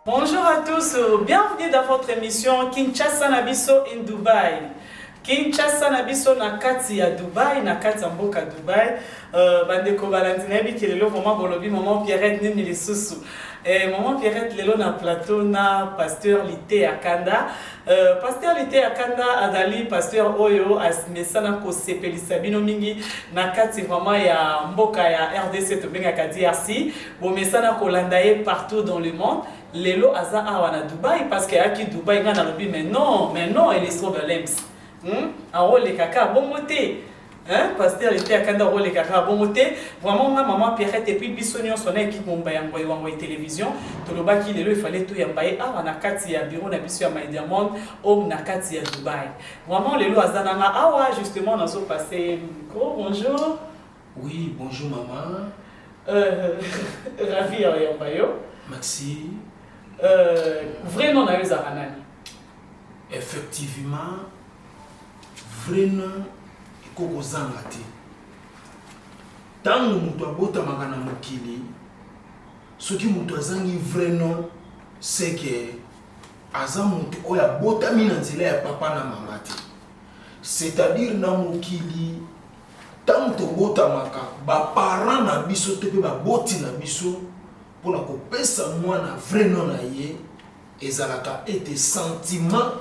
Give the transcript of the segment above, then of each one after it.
Bonjour à tous, bienvenue dans votre émission Kinshasa Nabiso in Dubai. Kinshasa Nabiso na kati ya Dubai, na kati ya mboka Dubai. Bandeko Valentina bi kelelo maman bolobi maman Pierrette nini lisusu. Maman Pierrette lelo na plateau na pasteur Lité Akanda. Pasteur Lité Akanda adali pasteur oyo asimesana ko sepelisa bino mingi na kati vraiment ya mboka ya RDC to benga ka DRC. Bomesana ko landaye partout dans le monde. Lelo aza awa na Dubai parce que aki Dubai nga na lobi mais non il est sur Lems. En rôle les caca bon moté. Hein, pasteur était à Kanda rôle les caca bon moté. Vraiment ma maman Pierrette et puis Bissonion son équipe Mumbai en télévision. Tout le bas qui il fallait tout yambaye awa na kati ya bureau na biso ya Diamond au na kati ya Dubai. Vraiment lelo azana awa justement dans ce passé micro. Bonjour. Oui, bonjour maman. Ravi à yambayo. Merci. Vrai nom na Zaranani. Effectivement, vrai nom ekoko zanga te. Tango mutu abotamaka na mokili, soki mutu azangi vrai nom, c'est que aza mutu oyo abotami na nzela ya papa na mama te. C'est-à-dire na mokili, tango tobotamaka, ba parents na biso te pe ba boti na biso pour la kopesa mwana vrai nom na ye ezalaka ete sentiment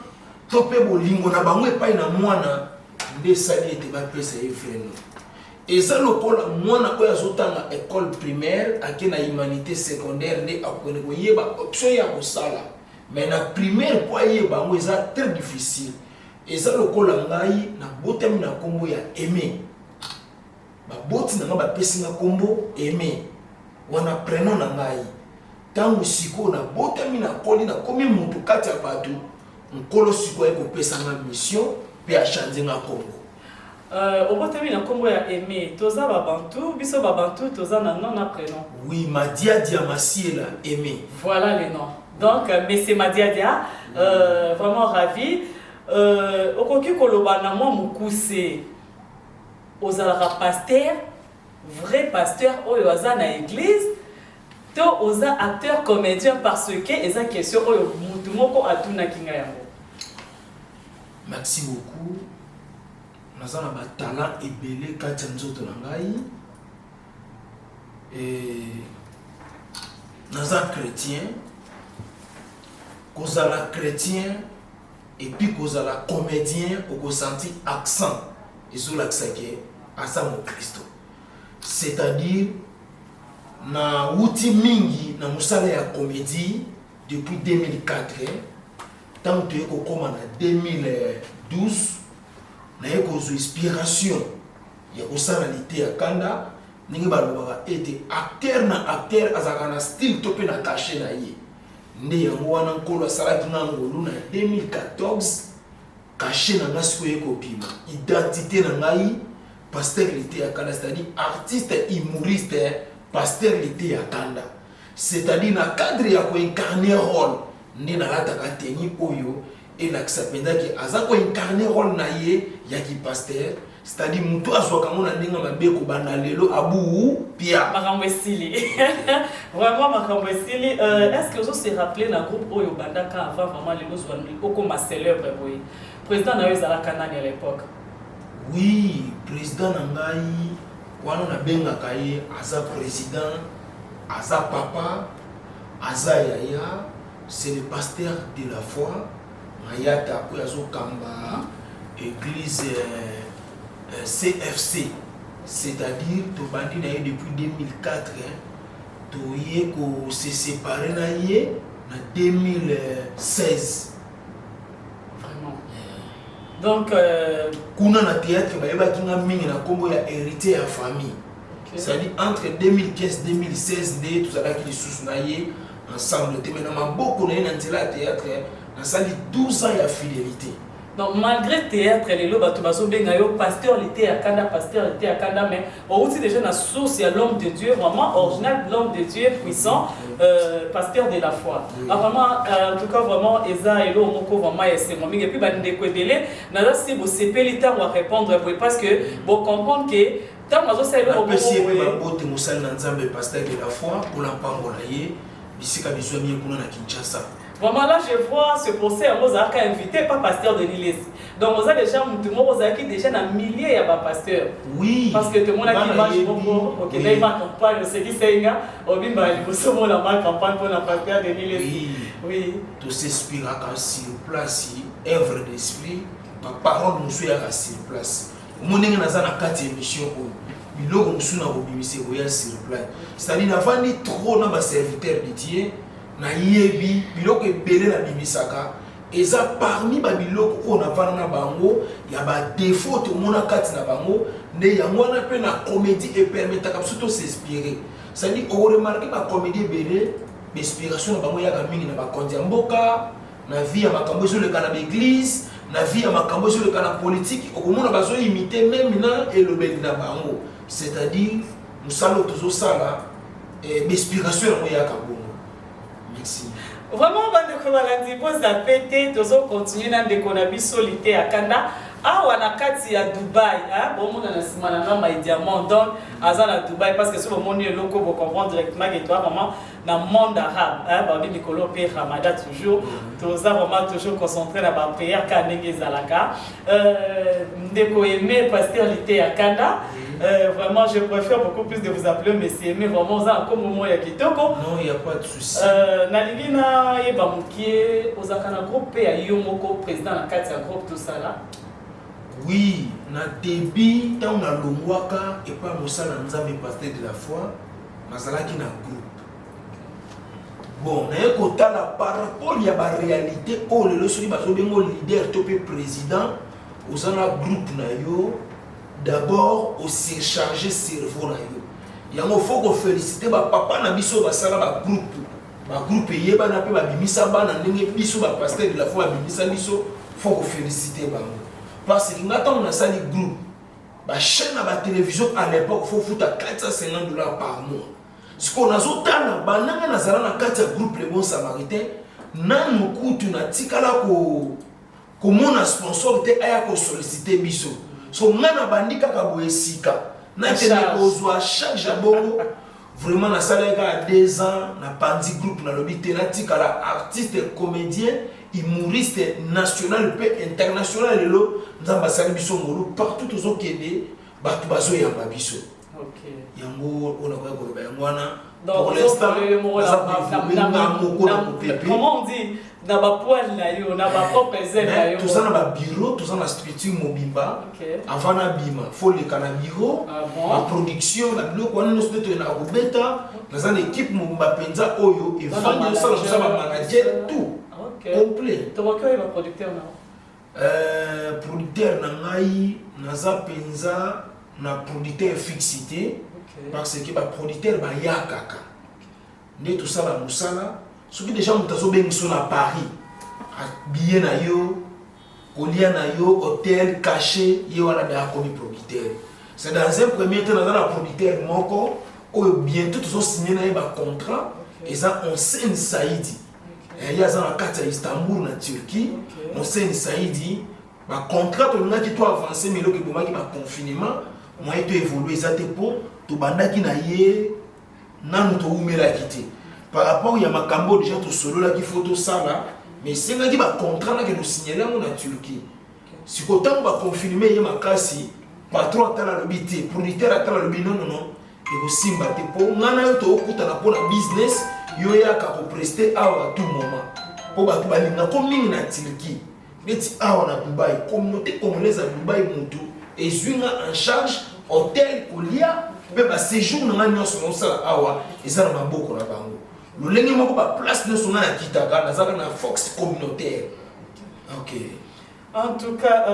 to pe bolingo na bango epai na mwana nde sali ete bapesa ye vrai nom. Eza lokola mwana oyo azotanga école primaire ake na humanité secondaire nde akokende koyeba option ya kosala, mais na primaire po ayeba yango eza très difficile. Eza lokola ngai na botami na kombo ya Aimé, baboti na nga bapesi nga kombo Aimé wana prénom na ngai. Tango siko na botami na koli na komi mutu kati ya bato nkolo siko eko pesa nga mission pe a changer nga kombo. Obotami na kombo ya Aimé, toza babantu, biso babantu toza na nom na prénom. Oui, Madia Dia Masiela Aimé. Voilà les noms. Donc monsieur Madia Dia, vraiment ravi. Okoki koloba na moi mukuse. Ozalaka pasteur, vrai pasteur oyo aza na église. To oza acteur comédien parce que eza question oyo mutu moko atuna kinga yango. Merci beaucoup. Naza na ba talent ebele kati ya nzoto na ngai. Et naza chrétien. Kozala chrétien et puis kozala comédien oko senti accent ezolakisake aza mo Kristo. C'est-à-dire na wuti mingi na musala ya comédie depuis 2004 tant que kokoma na 2012 na yekozo inspiration ya kosala Lité Akanda ningi balobaka ete acteur na acteur azaka na style to pe na cachet na ye nde yango wana nkolo asalaki nga ngolu na 2014 cachet na nga siko ekopima identité na ngai pasteur Lité Akanda, c'est-à-dire artiste humoriste pasteur Lité Akanda, c'est-à-dire na cadre ya ko incarner rôle ndi na lata ka teni oyo et la kisapenda ki aza ko incarner rôle na ye ya ki pasteur, c'est-à-dire mutu azwaka mona ndinga mabeko bana lelo abu pia makambo esili. Vraiment makambo esili. Est-ce que vous se rappelez na groupe oyo bandaka avant vraiment lelo zwani okoma célèbre boy président na Wezala Kanani à l'époque? Oui, président na ngai wana na benga kaye aza président, aza papa, aza yaya, c'est le pasteur de la foi. Mayata ko yazo kamba église CFC, c'est-à-dire to bandi na ye depuis 2004 to ye ko se séparer na ye na 2016. Vraiment. Donc kuna na théâtre bayeba kinga mingi na kombo ya héritier ya famille. C'est-à-dire entre 2015 2016 nde tozalaki lisusu na ye ensemble te mena maboko na ye na nzela ya théâtre nasali 12 ans ya fidélité. Donc malgré théâtre les loba to baso benga yo pasteur Lité Akanda mais aussi déjà na source ya l'homme de Dieu vraiment original, l'homme de Dieu puissant, pasteur de la foi. Vraiment en tout cas vraiment eza elo moko vraiment ese momingi et puis bande ko ebele na si bo sepeli temps à répondre parce que bon comprendre que tant mazo ça elo moko bote musali na nzambe pasteur de la foi pour l'empambola ye bisika biso mi kuna na Kinshasa. Vraiment là je vois ce procès à Mozart invité pas pasteur de Niles. Donc vous avez déjà tout le monde qui déjà dans milliers ya ba pasteur. Oui. Parce que tout le monde qui marche beaucoup OK là il va campagne ce qui c'est nga obimba liboso mo la campagne pour la pasteur de Niles. Oui. Oui. Tout s'inspire quand sur place œuvre d'esprit par parole nous soyons sur place. Mon ngi naza na kati émission ko biloko musuna ko bimise ko ya sur place. C'est-à-dire n'avant ni trop na ba serviteur de Dieu. Na yebi biloko ebele na bimisaka eza parmi ba biloko on avana na bango ya ba défaut to mona kati na bango nde yango na pe na comédie et permettre comme surtout s'inspirer ça dit on remarque ba comédie ebele inspiration na bango ya ka mingi na ba kondia mboka na vie ya makambo sur le canal d'église na vie ya makambo sur le canal politique okomona bazo imiter même na elobeli na bango c'est-à-dire musalo tozo sala inspiration ya ka bongo. Merci. Vraiment, bandeko balandi boza pété, tozo continuer na ndeko na biso lité à Kanda. Awa na kati ya Dubaï, hein, bon monde na sima na ma diamant donc aza na Dubaï parce que sur le monde loko vous comprendre directement que toi vraiment na monde arabe, hein, ba bi Nicolo pe Ramadan toujours, toza vraiment toujours concentré na ba prière ka ndenge zalaka. Ndeko aimé pasteur lité à Kanda. Vraiment, je préfère beaucoup plus de vous appeler Messie, mais vraiment, ça encore moment ya kitoko. Non, il n'y a pas de souci. Nalingina yeba mukie ozakana groupe ya yomoko président na kati ya groupe tout ça là. Oui, na début tant na longwaka et pas mosala nzambe pasteur de la foi, nazalaki na groupe. Bon, na ekotala par rapport ya ba réalité o lelo soki bazo bengo leader to pe président ozana groupe na yo. D'abord au surcharger cerveau na yo. Yango faut ko féliciter ba papa na biso ba sala ba groupe yeba na pe ba bimisa bana ndenge biso ba pasteur de la foi bimisa biso faut ko féliciter bango. Parce que ngata on a sali groupe ba chaîne na ba télévision à l'époque faut fouta $450 par mois. Ce qu'on a zotana bananga na zala na kati ya groupe Le Bon Samaritain nanu kutu na tikala ko mona sponsor te aya ko solliciter biso. So ngana bandika ka boesika na tene kozwa chaque jabongo vraiment na salaka à 2 ans na pandi groupe na lobité na tikala artiste comédien humoriste national pe international lelo nzamba sali biso ngolo partout tozo kende batu bazo yamba biso. OK. Yango ona kwa koloba yangwana pour l'instant comment on dit na ba poil na yo na ba propre zen na yo tout ça na ba bureau tout ça na structure mobimba avant na bima faut le kana bureau la production la biloko wana no studio na ko beta na za équipe mobimba penza oyo et vendre ça na ba manager tout complet to ko ba producteur na producteur na ngai na za penza na producteur fixité parce que ba producteur ba yakaka nde tout ça ba musala soki déjà mutazo bengiso na Paris billet na yo kolia na yo hôtel caché yo wana ba komi producteur c'est dans un premier temps dans la producteur moko oyo bientôt tozo signer na ba contrat et ça on scène Saïdi et ya za na kati ya Istanbul na Turquie on scène Saïdi ba contrat to ngaki to avancer mais loki bomaki ba confinement moi to évoluer ça te po to bandaki na ye nanu to umela kité par rapport à makambo déjà tout solo là qui photo ça là mais c'est là qui va contrat que nous signaler en Turquie si autant va confirmer ya makasi patron atala lobité producteur atala lobby non et aussi mbaté pour ngana yo to okuta na pour business yo ya ka ko prester à tout moment pour ba balinga ko mingi na Turquie beti awa na Dubaï communauté congolaise à Dubaï mutu et zwinga en charge hôtel kolia pe ba séjour na nyonso no sala awa ezana maboko na bango lolenge moko ba place de son na kitaka na zaka na Fox communautaire. OK. En tout cas,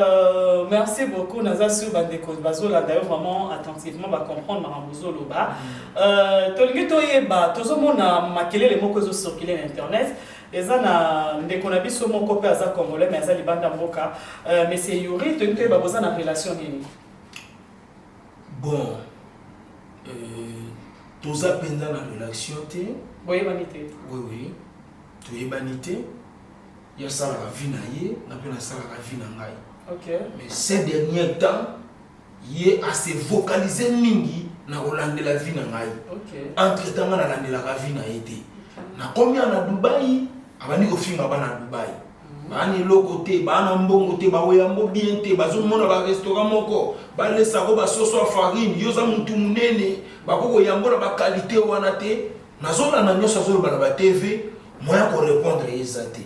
merci beaucoup Naza sur Bandeko Bazola d'ailleurs vraiment attentivement va comprendre Marambozo Loba. Tolingi toyeba tozomona makele les mots qui circulent sur internet. Ezana ndeko na biso moko pe aza congolais mais aza libanda mboka. Monsieur Yuri tolingi toyeba boza na relation nini? Bon. Toza penda na relation te. Oui, vanité. Oui. Tu es vanité. Il y a ça la vie na ye, na pe na ça la vie na ngai. OK. Mais ces derniers temps, il a se vocaliser mingi na Hollande la vie na ngai. OK. Entre temps na la vie na été. na combien na Dubaï abandi ko finga bana Dubaï bani lokote bana mbongo te ba oyambo bien te bazo mona ba restaurant moko ba lesa ko ba soso farine yoza mutu munene ba ko yambo ba qualité wana te nazola na nyosa zo ba TV moya ko répondre ezate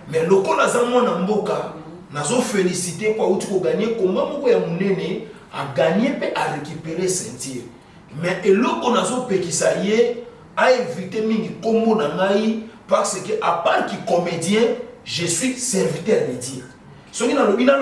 mais lokola za mona mboka nazo féliciter kwa uti ko gagner combat moko ya munene a gagner pe a récupérer ceinture mais eloko nazo pekisa ye a éviter mingi kombo na ngai parce que à part qui comédien je suis serviteur de Dieu. Ce qui est dans le bilan,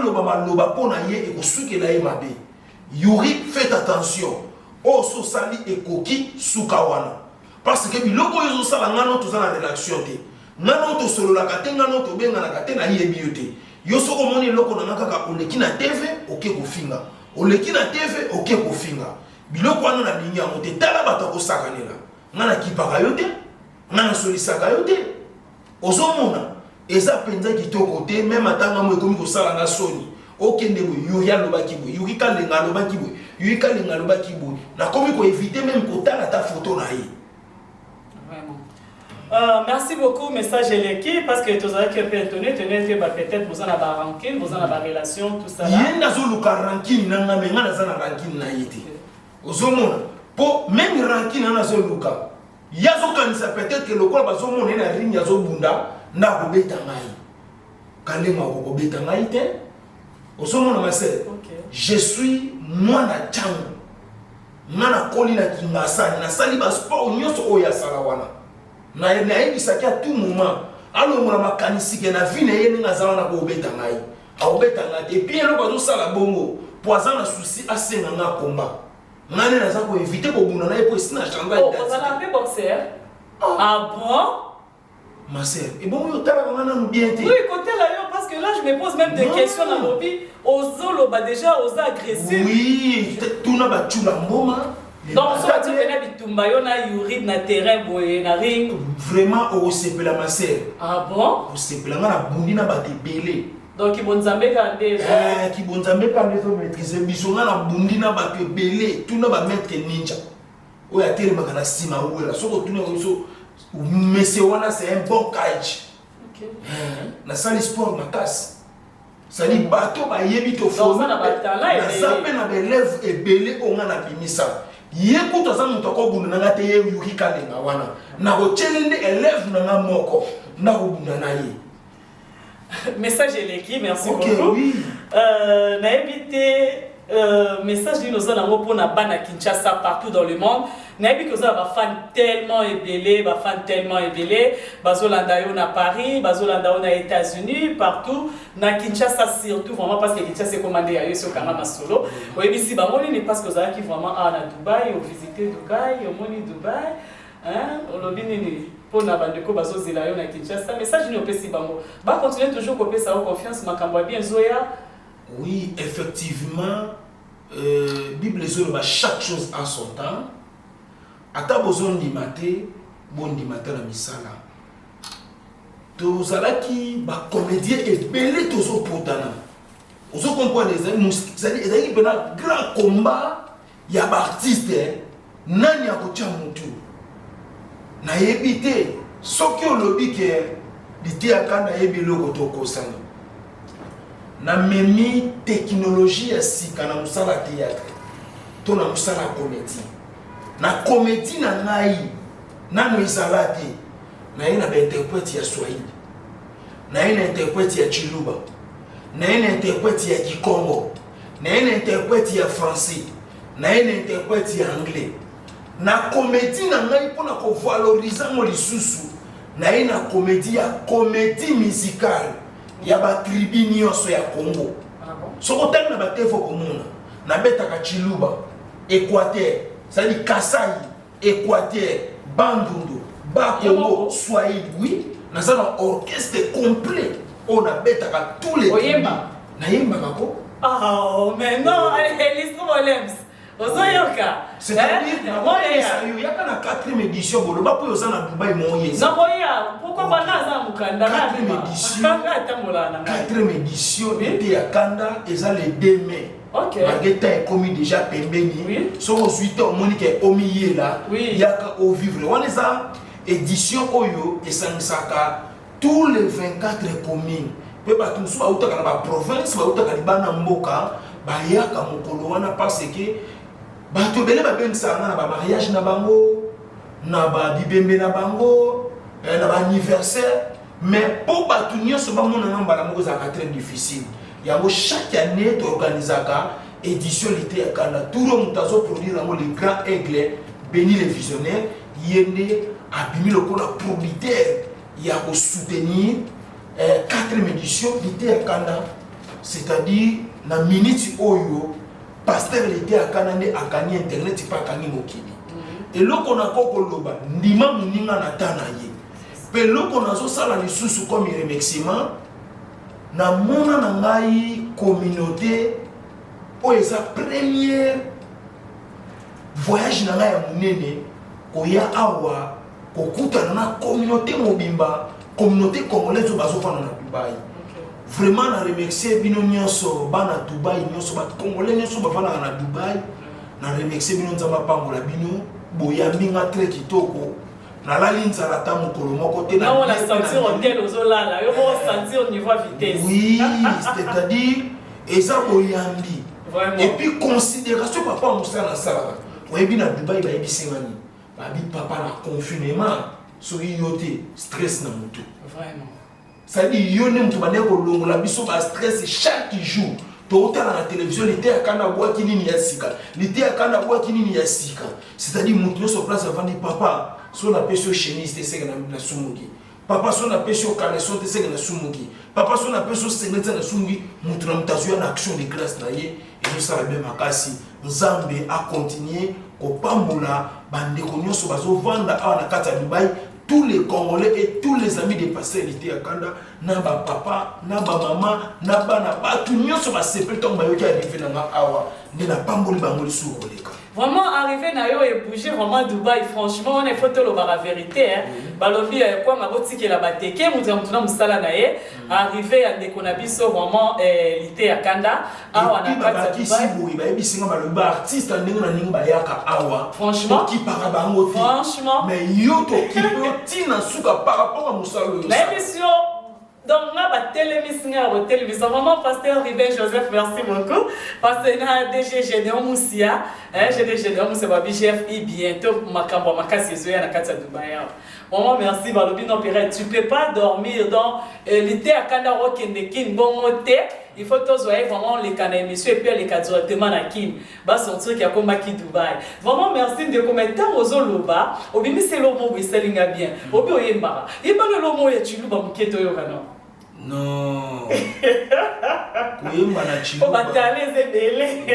Yuri, faites attention. Oh, so sali et koki sukawana. Parce que biloko yozo sala ngano to na rédaction te. Ngano to solo la kate ngano to benga na kate na yé biote. Yo soko moni loko na ngaka oleki na TV, oke ko finga. Oleki na TV, oke ko finga. Biloko wana na linya mote tala bato ko sakanela. Ngana kipaka yote, ngana soli saka yote. Ozomona eza penza kitoko te même atanga mo ekomi ko sala na soni. Okende bo yuri alobaki bo yuri kalenga alobaki bo yuri kalenga alobaki bo na komi ko éviter même ko tala ta photo na ye. Merci beaucoup, message de l'équipe, parce que tous avez peut-être vous en avez rancune, vous en avez relation, tout ça. Il y a un rancune, il y a un rancune. Pour même rancune, il y a un luka. Il y a peut-être que le corps va se monter dans la ring, il y a un bunda, n'a pas de bétangaï. Quand il y a un bétangaï, je suis moi na tchango. Nana koli na kingasani, na sali ba sport nyoso oya salawana. Na yebisaki à tout moment alongola makanisi ke na vie na ye ninga zala na ko beta ngai aobeta ngate puis eloko zo sala bongo poison na souci asenga nga komba ngane na za ko éviter ko buna na epo sina changa oh vous avez un boxeur ah bon ma sœur et bon yo tala ngana no bien te oui côté là yo parce que là je me pose même des questions dans mon vie ozolo ba déjà aux agressifs oui tout na ba chula mboma. Donc, si tu as bitumba yo na yuri na terrain boye na ring vraiment au sepela ma sœur. Ah bon? Au sepela na bundi na ba te belé. Donc ki bonzambe ka ndezo. Ki bonzambe ka ndezo maîtriser bisonga na bundi na ba te belé, tout na ba maître ninja. Oya tere makana sima wela soko tuna so monsieur wana c'est un bon cage. OK. Na sali sport makasi. Sali bato ba yebi to fo. Na batala na zape na belève et belé onga na bimisa. Yeko to za muto ko bunda na te yuri kalenga wana na ko chelende élève na moko na ko bunda na ye message de l'équipe merci okay, beaucoup oui. Na évité message d'une ozana ngo pona bana Kinshasa partout dans le monde na ébi que ça va fan tellement ébélé bazolanda yo na Paris bazolanda yo na États-Unis partout na Kinshasa surtout vraiment parce que Kinshasa c'est commandé à yo sur kama masolo oyebi si bango ni parce que ça qui vraiment à na Dubaï au visiter Dubaï au moni Dubaï hein olobi nini pona bandeko bazozela yo na Kinshasa message ni opesi bango ba continuer toujours ko pesa confiance makambo bien zoya. Oui, effectivement, Bible dit chaque chose en son temps. Ata besoin de mater, bon de mater la misala. Tous qui ba comédien et belé tous au potana. Vous comprenez les amis, c'est-à-dire qu'il y a un grand combat, il y a des artistes, nani a kocha mutu. Na yebite, ce qui est le lobby qui est, l'idée à quand na yebilo kotoko sani. Na memi technologie ya sika na musala théâtre to na musala comédie na comédie na ngai na mwizala te na ina ba interprète ya Swahili na ina interprète ya Chiluba na ina interprète ya Kikongo na ina interprète ya français na ina interprète ya anglais na comédie na ngai pona ko valoriser mo lisusu na ina comédie musicale ya ba tribu nyonso ya Congo. Soko tali na ba tefo komuna na betaka Chiluba, Équateur, c'est-à-dire Kasai, Équateur, Bandundu, Bakongo, Swahili, oui, na ça un orchestre complet. On a betaka tous les Oyemba. Na yemba kako? Oh mais non, l'instrument Lems. Ozoyoka. C'est-à-dire il y a pas la 4e édition bolo ba po yoza na Dubaï moyezi. Non boya, pourquoi pas na mukanda na 4e édition était ya kanda eza le 2 mai. OK. Mageta est commis déjà pembeni. Oui. So ensuite on monique omi yela. Oui. Yaka au vivre. On les a édition oyo esangisaka tous les 24 communes pe bato mosusu bautaka na baprovince bautaka libana mboka bayaka mokolo wana parce que bato ebele babengisaka na bamariage na bango na babibembe na bango na baanniversaire mais mpo bato nyonso bamonana mbala moko ezalaka très difficile yango chaque année toorganisaka édition lite ya kanda turo moto azoproduire yango le grand aigle béni le visionnaire ye nde abimi lokola probitaire ya kosoutenir 4e édition lite ya kanda c'est-à-dire na minute oyo pasteur lite ya kanda nde akani internet mpe akangi mokili eloko nako koloba ndima moninga na ta na ye mpe eloko nazosala lisusu comme remerciement na mona na ngai communauté oyo eza première voyage na ngai ya monene koya awa kokutana na communauté mobimba communauté congolaise oyo bazofanda na Dubaï. Vraiment na remercier bino nyonso bana Dubaï nyonso bato congolais nyonso bafandaka na Dubaï na remercier bino nzambe apambola bino boyambi nga très kitoko nalali nzala ta mokolo moko te na on sentir hôtel ozolala yo mo sentir au niveau vitesse. Oui, c'est-à-dire eza boyambi et puis considération papa mosala na salaka oyebi na Dubaï bayebisi ngani babi papa na confinement soki yo te stress na moto vraiment c'est-à-dire yo ne moto bande kolongola biso ba stress chaque jour totala na télévision lite ya kanda bwaki nini ya sika lite ya kanda bwaki nini ya sika c'est-à-dire moto yo sur place avandi papa so na peso chemise te seka na sumuki papa so na peso caleçon te seka na sumuki papa so na peso senglete na sumuki moto na mutazo na action de grâce na ye et ça va bien makasi nzambe a continuer kopambola bandeko nyonso bazovanda awa na kati ya Dubaï tous les Congolais et tous les amis des pasteurs lite ya kanda na ba papa na ba maman na bana batu nyonso ba sepel to bayoki arrivé na nga awa nde na pamboli bango lisusu koleka. Vraiment arrivé na yo et bouger vraiment Dubaï franchement on est photo lo la vérité hein balobi quoi ma botiki la bateke mutu mutuna musala na ye arrivé à ndekona biso vraiment lite ya kanda awa na kati ya Dubaï boyi ba yebisinga balobi ba artiste ndenge na ninga ba yaka awa franchement qui para bango franchement mais yo to ki peut tina suka par rapport à musala yo mais monsieur donc, on a télévision. Vraiment, pasteur Ribin Joseph, merci beaucoup. Parce que na DG Généon Moussia, DG Généon Moussia, BGF, et bientôt, Makambo, Makasi, Zoya, Nakata Dubaï. Vraiment, merci, Balobi, non, tu peux pas dormir dans l'été à Kandaro, Kendekin, bon moté. Il faut que tu sois vraiment les canaux messieurs et puis les cas directement à Kim. Bah, son truc qui a comme Maki Dubaï. Vraiment, merci de commenter aux Oloba. Obi, c'est l'homme où il s'est bien. Obi, Oyemba. Il pas le lomo et tu l'ouba mouketo yokano. Non. Oyemba na chiluba. Faut bataler les délais.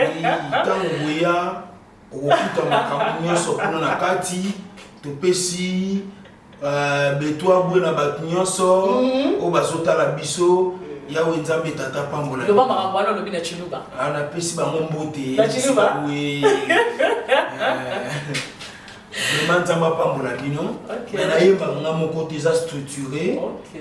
Tant oya, okuta makambo nyonso kuna na kati, topesi betwa bwe na bato nyonso, o bazotala biso. Yawe nzambe tata pambola. Loba marambwana lobi na chiluba. Ana pesi bango mbote. Na chiluba. Oui. Vraiment nzambe pambola bino. Na yeba nga moko te za structuré.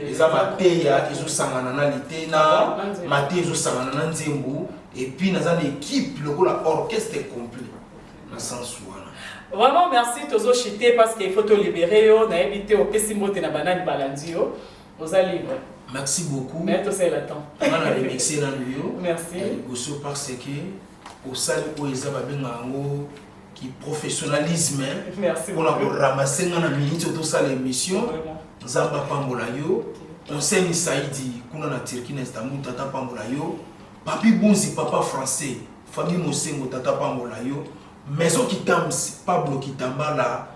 Eza mateya ezo sangana na lite na mateya ezo sangana na nzembo et puis naza na équipe lokola orchestre complet. Na sens wana. Vraiment merci tozo chité parce qu'il faut te libérer yo na éviter au pesi mbote na banani balandio. Vous allez libre. Merci beaucoup. Mais tout ça, il attend. On a remixé dans le merci. Parce que au salle où ils avaient qui professionnalisme. Merci beaucoup. On a ramassé dans la minute tout ça l'émission. Zamba Pambolayo. On sait ni Saïdi. Qu'on a Turquie, Istanbul, Tata Pambolayo. Papi Bonzi, papa français. Famille Mosengo, Tata Pambolayo. Maison qui t'aime, Pablo qui t'emballa.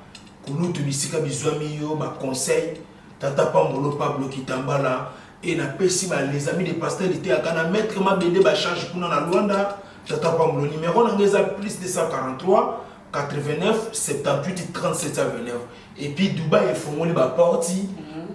Kounou Tubisika Bizouami yo, ma conseil. Tata Pambolo, Pablo qui t'emballa. Et na pesi les amis des pasteurs étaient à Ghana mettre ma BD ba charge pour na Luanda tata pamolo numéro n'angeza plus de 143 89 78 37 29 et puis Dubaï et fongoli ba porti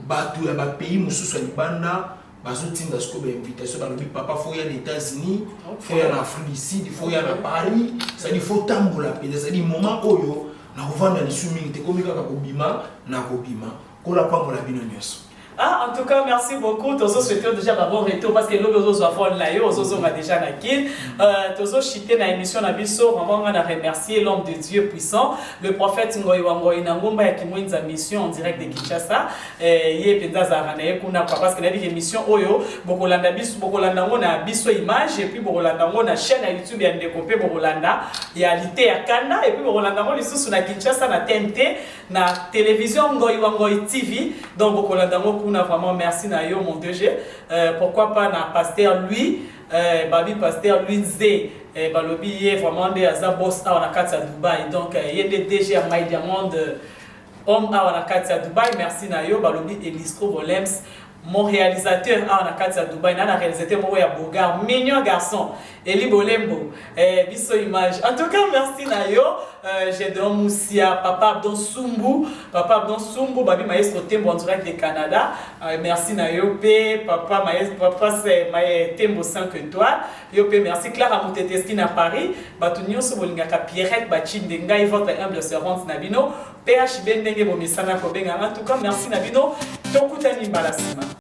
ba tout ba pays mususu libanda bazo tinga sko ba invitation ba lobi papa faut y aller aux États-Unis faut y aller en Afrique du Sud faut y aller à Paris ça dit faut tambola peut ça dit moment oyo na kovanda ni swimming te komika ka kobima na kobima kola pambola bino nyonso. Ah, en tout cas, merci beaucoup. Tozo souhaitons déjà un bon retour parce que nous avons fait là, nous avons déjà naquille. Tozo chité na émission na biso, vraiment on a remercié l'homme de Dieu puissant, le prophète Ngoyi Wangoyi Nangomba ya kimwenza mission en direct de Kinshasa. Yé penza zarana kuna parce que la émission oyo bokolanda biso bokolanda ngona biso image et puis bokolanda ngona chaîne ya YouTube ya Ndekopé bokolanda yaalité ya Kana et puis bokolanda ngona lisusu na Kinshasa na TNT na télévision Ngoyi Wangoyi TV. Donc bokolanda ngona vraiment merci na yo mon DG. Pourquoi pas na pasteur lui babi pasteur lui Nzé balobi est vraiment des boss à la carte à Dubaï. Donc il y a des DG à My Diamond homme à la carte à Dubaï. Merci na yo balobi Elistro Volems mon réalisateur à la carte à Dubaï. Na réalisateur moi ya Bogar mignon garçon Eli Bolembo biso image. En tout cas merci na yo. J'ai don Moussia papa Abdon Sumbu babi maestro Tembo en direct de Canada. Merci na yo pe papa maestro papa c'est Tembo 5 étoiles. Yo pe merci Clara Mouteteski à Paris. Batu nyonso bolingaka Pierrette Bachinde ngai votre humble servante Nabino. PHB ndenge bomisana ko benga. En tout cas merci Nabino. Tokutani mbalasima.